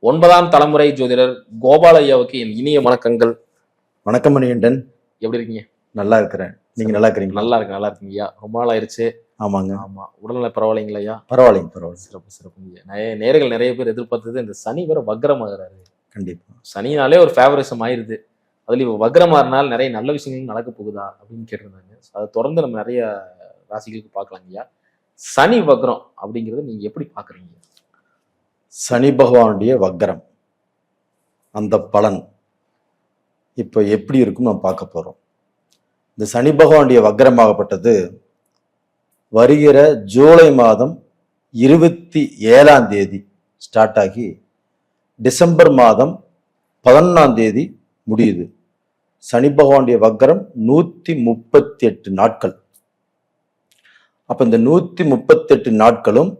9ஆம் தலைமுறை ஜோதிடர் கோபால் ஐயாவுக்கு என் இனிய வணக்கங்கள். வணக்கம் மணிகண்டன். எப்படி இருக்கீங்க? நல்லா இருக்கிறேன். நீங்க நல்லா இருக்கிறீங்களா? நல்லா இருக்கீங்க ஐயா. ரொம்ப நாள் ஆயிருச்சு. ஆமாங்க. ஆமா, உடல்நல பரவாயில்லைங்களா ஐயா? பரவாயில்லைங்க. சிறப்பு. நேயர்கள் நிறைய பேர் எதிர்பார்த்தது இந்த சனி வேற வக்ரமாகிறாரு. கண்டிப்பா. சனினாலே ஒரு ஃபேவரிசம் ஆயிருது. அதுல இப்ப வக்ரமாறினால் நிறைய நல்ல விஷயங்கள் நடக்க போகுதா அப்படின்னு கேட்டிருந்தாங்க. அதை தொடர்ந்து நம்ம நிறைய ராசிகளுக்கு பார்க்கலாம் ஐயா. சனி வக்ரம் அப்படிங்கறத நீங்க எப்படி பாக்குறீங்க? சனி பகவானுடைய வக்ரம், அந்த பலன் இப்ப எப்படி இருக்கும் நம்ம பார்க்க போறோம். இந்த சனி பகவானுடைய வக்ரமாகப்பட்டது வருகிற ஜூலை மாதம் 27ஆம் தேதி ஸ்டார்ட் ஆகி டிசம்பர் மாதம் 11ஆம் தேதி முடியுது. சனி பகவானுடைய வக்ரம் 138 நாட்கள். அப்ப இந்த 138 நாட்களும்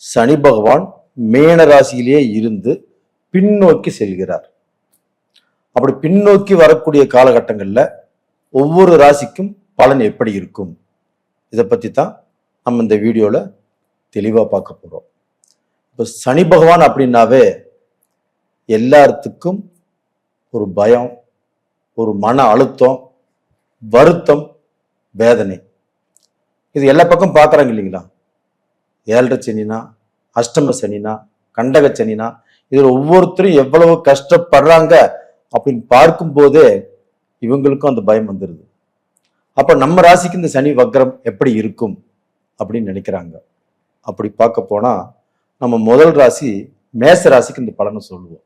சனி பகவான் மேன ராசியிலேயே இருந்து பின்னோக்கி செல்கிறார். அப்படி பின்னோக்கி வரக்கூடிய காலகட்டங்கள்ல ஒவ்வொரு ராசிக்கும் பலன் எப்படி இருக்கும், இதை பத்தி தான் நம்ம இந்த வீடியோல தெளிவா பார்க்க போறோம். இப்போ சனி பகவான் அப்படின்னாவே எல்லாத்துக்கும் ஒரு பயம், ஒரு மன அழுத்தம், வருத்தம், வேதனை, இது எல்லா பக்கம் பார்க்குறாங்க இல்லைங்களா? 7.5 சனினா, அஷ்டம சனினா, கண்டக சனினா, இதில் ஒவ்வொருத்தரும் எவ்வளவு கஷ்டப்படுறாங்க அப்படின்னு பார்க்கும் போதே இவங்களுக்கும் அந்த பயம் வந்துடுது. அப்ப நம்ம ராசிக்கு இந்த சனி வக்ரம் எப்படி இருக்கும் அப்படின்னு நினைக்கிறாங்க. அப்படி பார்க்க போனா நம்ம முதல் ராசி மேச ராசிக்கு இந்த பலனை சொல்லுவோம்.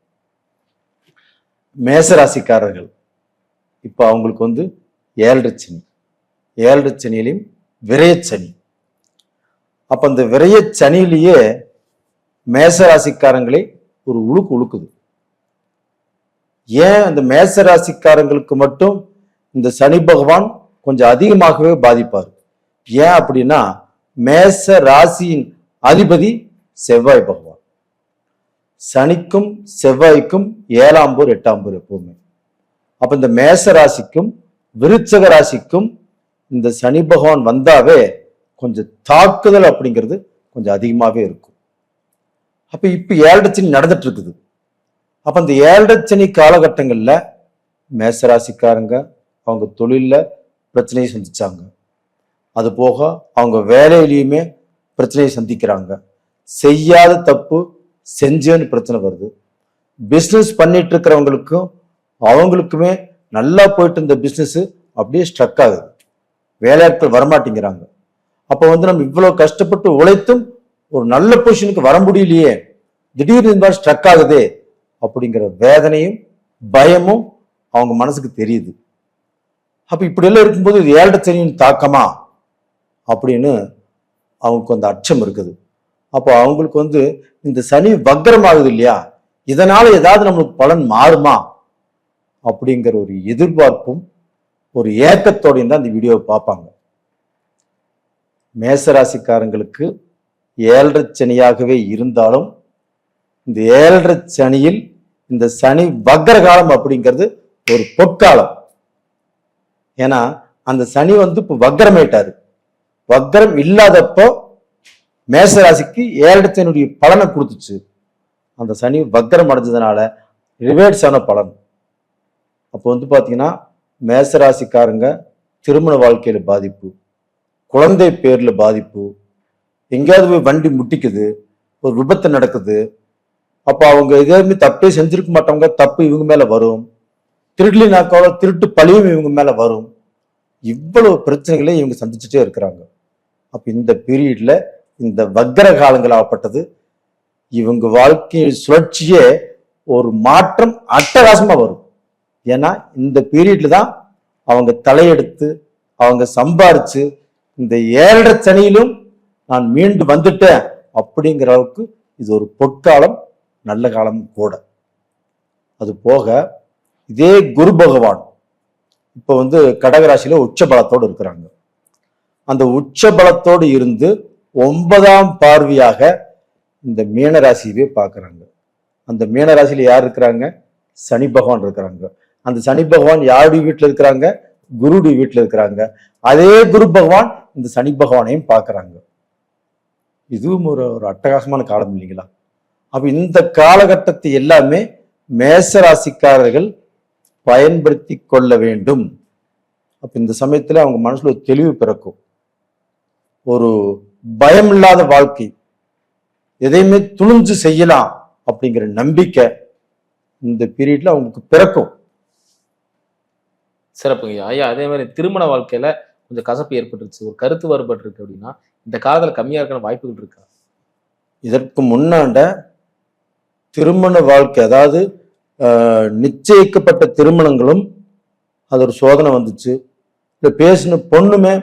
மேச ராசிக்காரர்கள் இப்ப அவங்களுக்கு 7.5 சனி, 7.5 சனியிலையும் விரயச்சனி. அப்ப அந்த விரயச்சனியிலேயே மேச ராசிக்காரங்களை ஒரு உழுக்குது. ஏன் அந்த மேச ராசிக்காரங்களுக்கு மட்டும் இந்த சனி பகவான் கொஞ்சம் அதிகமாகவே பாதிப்பார்? ஏன் அப்படின்னா மேச ராசியின் அதிபதி செவ்வாய் பகவான். சனிக்கும் செவ்வாய்க்கும் 7ஆம் போர் 8ஆம் போர் எப்பவுமே. அப்ப இந்த மேச ராசிக்கும் விருச்சக ராசிக்கும் இந்த சனி பகவான் வந்தாவே கொஞ்சம் தாக்குதல் அப்படிங்கிறது கொஞ்சம் அதிகமாவே இருக்கும். அப்ப இப்ப 7.5 சனி நடந்துட்டு இருக்குது. அப்ப இந்த 7.5 சனி காலகட்டங்கள்ல மேசராசிக்காரங்க அவங்க தொழில்ல பிரச்சனையை சந்திச்சாங்க. அது போக அவங்க வேலையிலையுமே பிரச்சனையை சந்திக்கிறாங்க. செய்யாத தப்பு செஞ்சேன்னு பிரச்சனை வருது. பிஸ்னஸ் பண்ணிட்டு இருக்கிறவங்களுக்கும் அவங்களுக்குமே நல்லா போயிட்டு இருந்த பிஸ்னஸ் அப்படியே ஸ்ட்ரக் ஆகுது. வேலையாட்கள் வரமாட்டேங்கிறாங்க. அப்ப நம்ம இவ்வளவு கஷ்டப்பட்டு உழைத்தும் ஒரு நல்ல பொசிஷனுக்கு வர முடியலையே, திடீர்னு இந்த மாதிரி ஸ்ட்ரக் ஆகுதே அப்படிங்கிற வேதனையும் பயமும் அவங்க மனசுக்கு தெரியுது. அப்ப இப்படி எல்லாம் இருக்கும்போது இது 7.5 சனியின் தாக்கமா அப்படின்னு அவங்களுக்கு அந்த அச்சம் இருக்குது. அப்போ அவங்களுக்கு இந்த சனி வக்ரம் ஆகுது இல்லையா, இதனால ஏதாவது நம்மளுக்கு பலன் மாறுமா அப்படிங்கிற ஒரு எதிர்பார்ப்பும் ஒரு ஏக்கத்தோடையும் தான் இந்த வீடியோவை பார்ப்பாங்க. மேசராசிக்காரங்களுக்கு 7.5 சனியாகவே இருந்தாலும் இந்த 7.5 சனியில் இந்த சனி வக்ர காலம் அப்படிங்கிறது ஒரு பொற்காலம். ஏன்னா அந்த சனி இப்ப வக்ரமேட்டாரு. வக்ரம் இல்லாதப்போ மேசராசிக்கு 7.5 சனியுடைய பலனை கொடுத்துச்சு. அந்த சனி வக்ரம் அடைஞ்சதுனால ரிவர்ஸ் ஆன பலன். அப்போ பாத்தீங்கன்னா மேசராசிக்காரங்க திருமண வாழ்க்கையில பாதிப்பு, குழந்தை பேர்ல பாதிப்பு, எங்கேயாவது போய் வண்டி முட்டிக்குது, ஒரு விபத்து நடக்குது. அப்ப அவங்க எதுவுமே தப்பே செஞ்சிருக்க மாட்டவங்க, தப்பு இவங்க மேல வரும். திருடலினாக்கால திருட்டு பழியும் இவங்க மேல வரும். இவ்வளவு பிரச்சனைகளை இவங்க சந்திச்சுட்டே இருக்கிறாங்க. அப்ப இந்த பீரியட்ல இந்த வக்ர காலங்களாகப்பட்டது இவங்க வாழ்க்கையின் சுழற்சியே ஒரு மாற்றம் அட்டகாசமா வரும். ஏன்னா இந்த பீரியட்ல தான் அவங்க தலையெடுத்து அவங்க சம்பாரிச்சு இந்த 7.5 சனியிலும் நான் மீண்டு வந்துட்டேன் அப்படிங்கிற அளவுக்கு இது ஒரு பொற்காலம், நல்ல காலம் கூட. அது போக இதே குரு பகவான் இப்ப கடகராசியில உச்ச பலத்தோடு இருக்கிறாங்க. அந்த உச்ச பலத்தோடு இருந்து 9ஆம் பார்வையாக இந்த மீனராசியவே பார்க்கறாங்க. அந்த மீனராசியில யார் இருக்கிறாங்க? சனி பகவான் இருக்கிறாங்க. அந்த சனி பகவான் யாருடைய வீட்டுல இருக்கிறாங்க? குருடைய வீட்டுல இருக்கிறாங்க. அதே குரு பகவான் இந்த சனி பகவானையும் பார்க்கறாங்க. இதுவும் ஒரு அட்டகாசமான காலம் இல்லைங்களா? அப்ப இந்த காலகட்டத்தை எல்லாமே மேசராசிக்காரர்கள் பயன்படுத்தி கொள்ள வேண்டும். அப்ப இந்த சமயத்துல அவங்க மனசுல ஒரு தெளிவு பிறக்கும், ஒரு பயம் இல்லாத வாழ்க்கை, எதையுமே துணிஞ்சு செய்யலாம் அப்படிங்கிற நம்பிக்கை இந்த பீரியட்ல அவங்களுக்கு பிறக்கும். சிறப்புங்க ஐயா. அதே மாதிரி திருமண வாழ்க்கையில கொஞ்சம் கசப்பு ஏற்பட்டுருச்சு, ஒரு கருத்து வேறுபாடு இருக்கு அப்படின்னா இந்த காலத்துல கம்மியா இருக்கான வாய்ப்புகள் இருக்கா? இதற்கு முன்னாண்ட திருமண வாழ்க்கை, அதாவது நிச்சயிக்கப்பட்ட திருமணங்களும் அது ஒரு சோதனை வந்துச்சு. இல்லை பேசின பொண்ணுமே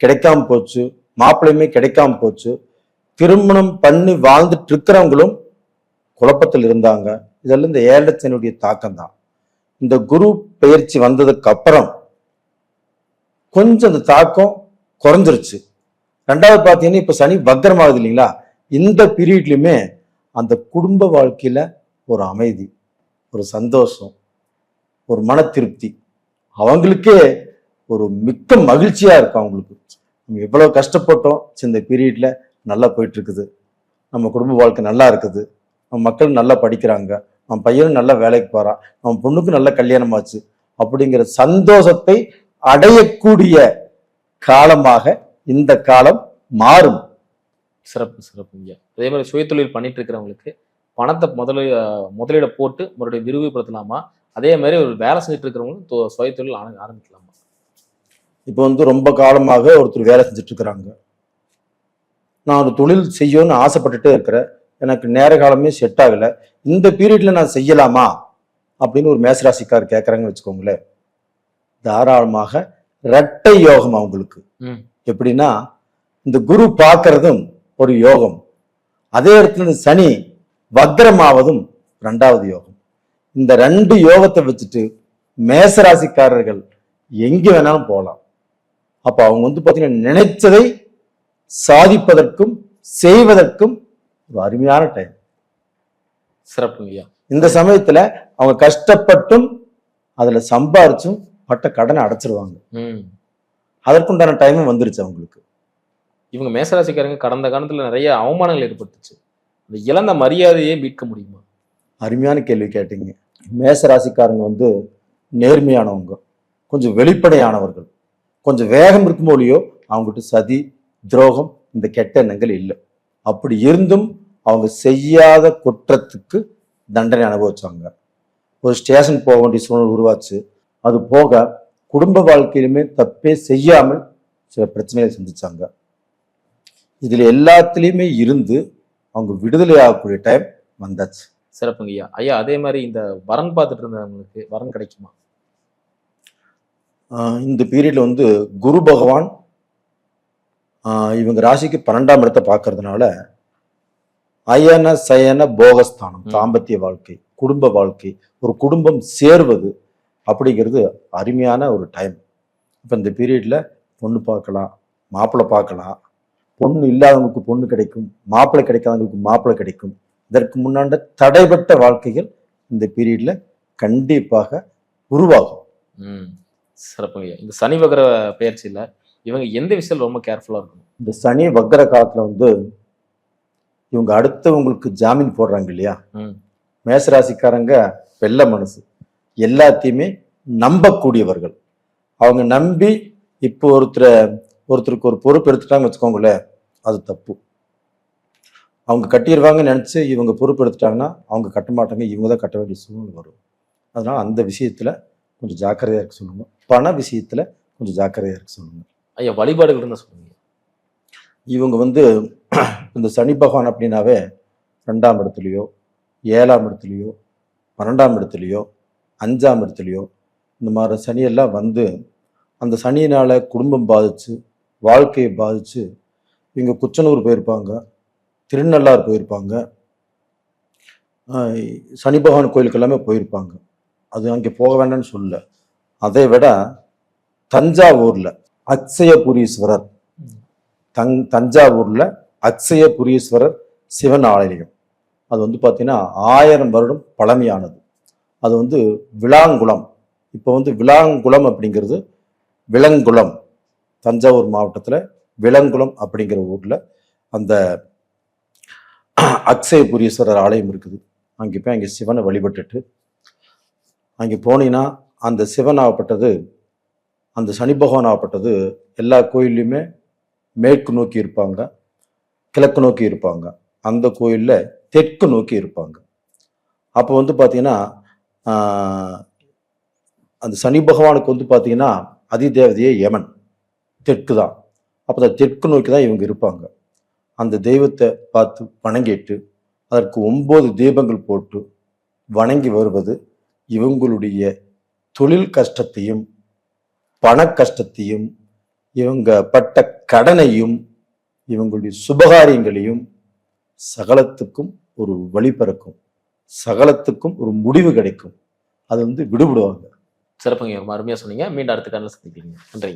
கிடைக்காம போச்சு, மாப்பிள்ளையுமே கிடைக்காம போச்சு. திருமணம் பண்ணி வாழ்ந்துட்டு இருக்கிறவங்களும் குழப்பத்தில் இருந்தாங்க. இதெல்லாம் இந்த ஏழச்சனுடைய தாக்கம் தான். இந்த குரு பயிற்சி வந்ததுக்கு அப்புறம் கொஞ்சம் அந்த தாக்கம் குறைஞ்சிருச்சு. ரெண்டாவது பார்த்தீங்கன்னா இப்ப சனி வக்ரமாகுது இல்லைங்களா, இந்த பீரியட்லயுமே அந்த குடும்ப வாழ்க்கையில ஒரு அமைதி, ஒரு சந்தோஷம், ஒரு மன திருப்தி, அவங்களுக்கே ஒரு மிக்க மகிழ்ச்சியா இருக்கும். அவங்களுக்கு நம்ம எவ்வளவு கஷ்டப்பட்டோம், இந்த பீரியட்ல நல்லா போயிட்டு இருக்குது, நம்ம குடும்ப வாழ்க்கை நல்லா இருக்குது, நம்ம மக்கள் நல்லா படிக்கிறாங்க, நம்ம பையனும் நல்லா வேலைக்கு போறான், நம்ம பொண்ணுக்கு நல்ல கல்யாணம் ஆச்சு அப்படிங்கிற சந்தோஷத்தை அடையக்கூடிய காலமாக இந்த காலம் மாறும். சிறப்பு சிறப்புங்க. அதே மாதிரி சுயதொழில் பண்ணிட்டு இருக்கிறவங்களுக்கு பணத்தை முதலீட போட்டு மறுபடியும் விரிவுபடுத்தலாமா? அதே மாதிரி ஒரு வேலை செஞ்சுட்டு இருக்கிறவங்களும் சுயதொழில் ஆரம்பிக்கலாமா? இப்போ ரொம்ப காலமாக ஒருத்தர் வேலை செஞ்சுட்டு இருக்கிறாங்க, நான் ஒரு தொழில் செய்யணும்னு ஆசைப்பட்டுட்டே இருக்கிறேன், எனக்கு நேர காலமே செட் ஆகல, இந்த பீரியட்ல நான் செய்யலாமா அப்படின்னு ஒரு மேசராசிக்கார் கேட்கறாங்கன்னு வச்சுக்கோங்களேன். தாராளமாக. இரட்டை யோகம் அவங்களுக்கு. எப்படின்னா இந்த குரு பார்க்கறதும் ஒரு யோகம், அதே இடத்துல இந்த சனி வக்ரமாவதும் இரண்டாவது யோகம். இந்த ரெண்டு யோகத்தை வச்சுட்டு மேசராசிக்காரர்கள் எங்க வேணாலும் போகலாம். அப்ப அவங்க பாத்தீங்கன்னா நினைச்சதை சாதிப்பதற்கும் செய்வதற்கும் ஒரு அருமையான டைம். சிறப்புங்கய்யா. இந்த சமயத்துல அவங்க கஷ்டப்பட்டும் அதுல சம்பாரிச்சும் பட்ட கடனை அடைச்சிருவாங்க. அதற்குண்டான டைமும் வந்துருச்சு அவங்களுக்கு. இவங்க மேசராசிக்காரங்க கடந்த காலத்துல நிறைய அவமானங்கள் ஏற்பட்டுச்சு, அந்த இழந்த மரியாதையே மீட்க முடியுமா? அருமையான கேள்வி கேட்டீங்க. மேசராசிக்காரங்க நேர்மையானவங்க, கொஞ்சம் வெளிப்படையானவர்கள், கொஞ்சம் வேகம் இருக்குமோ இல்லையோ அவங்ககிட்ட சதி துரோகம் இந்த கெட்ட எண்ணங்கள் இல்லை. அப்படி இருந்தும் அவங்க செய்யாத குற்றத்துக்கு தண்டனை அனுபவிச்சாங்க. ஒரு ஸ்டேஷன் போக வேண்டிய சூழ்நிலை உருவாச்சு. அது போக குடும்ப வாழ்க்கையிலுமே தப்பே செய்யாமல் சில பிரச்சனைகளை சந்திச்சாங்க. இதுல எல்லாத்துலயுமே இருந்து அவங்க விடுதலை ஆகக்கூடிய டைம் வந்தாச்சு. சிறப்புங்க ஐயா. ஐயா அதே மாதிரி இந்த வரன் பார்த்துட்டு இருந்தவங்களுக்கு வரன் கிடைக்குமா? இந்த பீரியட்ல குரு பகவான் இவங்க ராசிக்கு 12ஆம் இடத்தை பார்க்கறதுனால அயன சயன போகஸ்தானம், தாம்பத்திய வாழ்க்கை, குடும்ப வாழ்க்கை, ஒரு குடும்பம் சேர்வது அப்படிங்கிறது அருமையான ஒரு டைம். இப்போ இந்த பீரியட்ல பொண்ணு பார்க்கலாம், மாப்பிள்ளை பார்க்கலாம், பொண்ணு இல்லாதவங்களுக்கு பொண்ணு கிடைக்கும், மாப்பிள்ளை கிடைக்காதவங்களுக்கு மாப்பிள்ளை கிடைக்கும். இதற்கு முன்னாண்ட தடைப்பட்ட வாழ்க்கைகள் இந்த பீரியட்ல கண்டிப்பாக உருவாகும். சிறப்புங்க. இந்த சனி வக்ர பயிற்சியில இவங்க எந்த விஷயம் ரொம்ப கேர்ஃபுல்லா இருக்கணும்? இந்த சனி வக்ர காலத்துல இவங்க அடுத்தவங்களுக்கு ஜாமீன் போடுறாங்க இல்லையா, மேசராசிக்காரங்க வெள்ள மனசு, எல்லாத்தையுமே நம்பக்கூடியவர்கள். அவங்க நம்பி இப்போ ஒருத்தருக்கு ஒரு பொறுப்பு எடுத்துட்டாங்க வச்சுக்கோங்களேன், அது தப்பு. அவங்க கட்டிடுவாங்கன்னு நினைச்சு இவங்க பொறுப்பு எடுத்துட்டாங்கன்னா அவங்க கட்ட மாட்டாங்க, இவங்க தான் கட்ட வேண்டிய சூழ்நிலை வரும். அதனால அந்த விஷயத்துல கொஞ்சம் ஜாக்கிரதையா இருக்க சொல்லுங்க. பண விஷயத்துல கொஞ்சம் ஜாக்கிரதையா இருக்க சொல்லுங்க. ஐயா வழிபாடுகள் இருந்தா சொல்லுங்க. இவங்க இந்த சனி பகவான் அப்படின்னாவே 2ஆம் இடத்துலையோ 7ஆம் இடத்துலையோ 12ஆம் இடத்துலையோ 5ஆம் இடத்துலையோ இந்த மாதிரி சனியெல்லாம் அந்த சனியினால குடும்பம் பாதிச்சு வாழ்க்கையை பாதிச்சு இவங்க குச்சனூர் போயிருப்பாங்க, திருநள்ளாறு போயிருப்பாங்க, சனி பகவான் கோயிலுக்கு எல்லாமே போயிருப்பாங்க. அது அங்கே போக வேண்டாம்னு சொல்லல. அதை விட தஞ்சாவூர்ல அக்ஷயபுரீஸ்வரர், தஞ்சாவூர்ல அக்ஷயபுரீஸ்வரர் சிவன் ஆலயம், அது பார்த்தீங்கன்னா 1000 வருடம் பழமையானது. அது விளாங்குளம். இப்போ விளாங்குளம் அப்படிங்கிறது விலங்குளம், தஞ்சாவூர் மாவட்டத்துல விலங்குளம் அப்படிங்கிற ஊர்ல அந்த அக்ஷயபுரீஸ்வரர் ஆலயம் இருக்குது. அங்கே போய் அங்கே சிவனை வழிபட்டுட்டு அங்கே போனீங்கன்னா அந்த சிவன் ஆகப்பட்டது, அந்த சனி பகவான் ஆகப்பட்டது எல்லா கோயில்லையுமே மேற்கு நோக்கி இருப்பாங்க, கிழக்கு நோக்கி இருப்பாங்க. அந்த கோயிலில் தெற்கு நோக்கி இருப்பாங்க. அப்போ வந்து பார்த்தீங்கன்னா அந்த சனி பகவானுக்கு வந்து பார்த்தீங்கன்னா அதிதேவதையே யமன், தெற்கு தான். அப்போ அந்த தெற்கு நோக்கி தான் இவங்க இருப்பாங்க. அந்த தெய்வத்தை பார்த்து வணங்கிட்டு அதற்கு 9 தீபங்கள் போட்டு வணங்கி வருவது இவங்களுடைய தொழில் கஷ்டத்தையும் பண கஷ்டத்தையும் இவங்க பட்ட கடனையும் இவங்களுடைய சுபகாரியங்களையும் சகலத்துக்கும் ஒரு வழி பிறக்கும், சகலத்துக்கும் ஒரு முடிவு கிடைக்கும். அது வந்து விடுபடுவாங்க. சிறப்புங்க, ரொம்ப அருமையா சொன்னீங்க. மீண்டும் அடுத்த காலையில் சந்திக்கிறீங்க. நன்றி.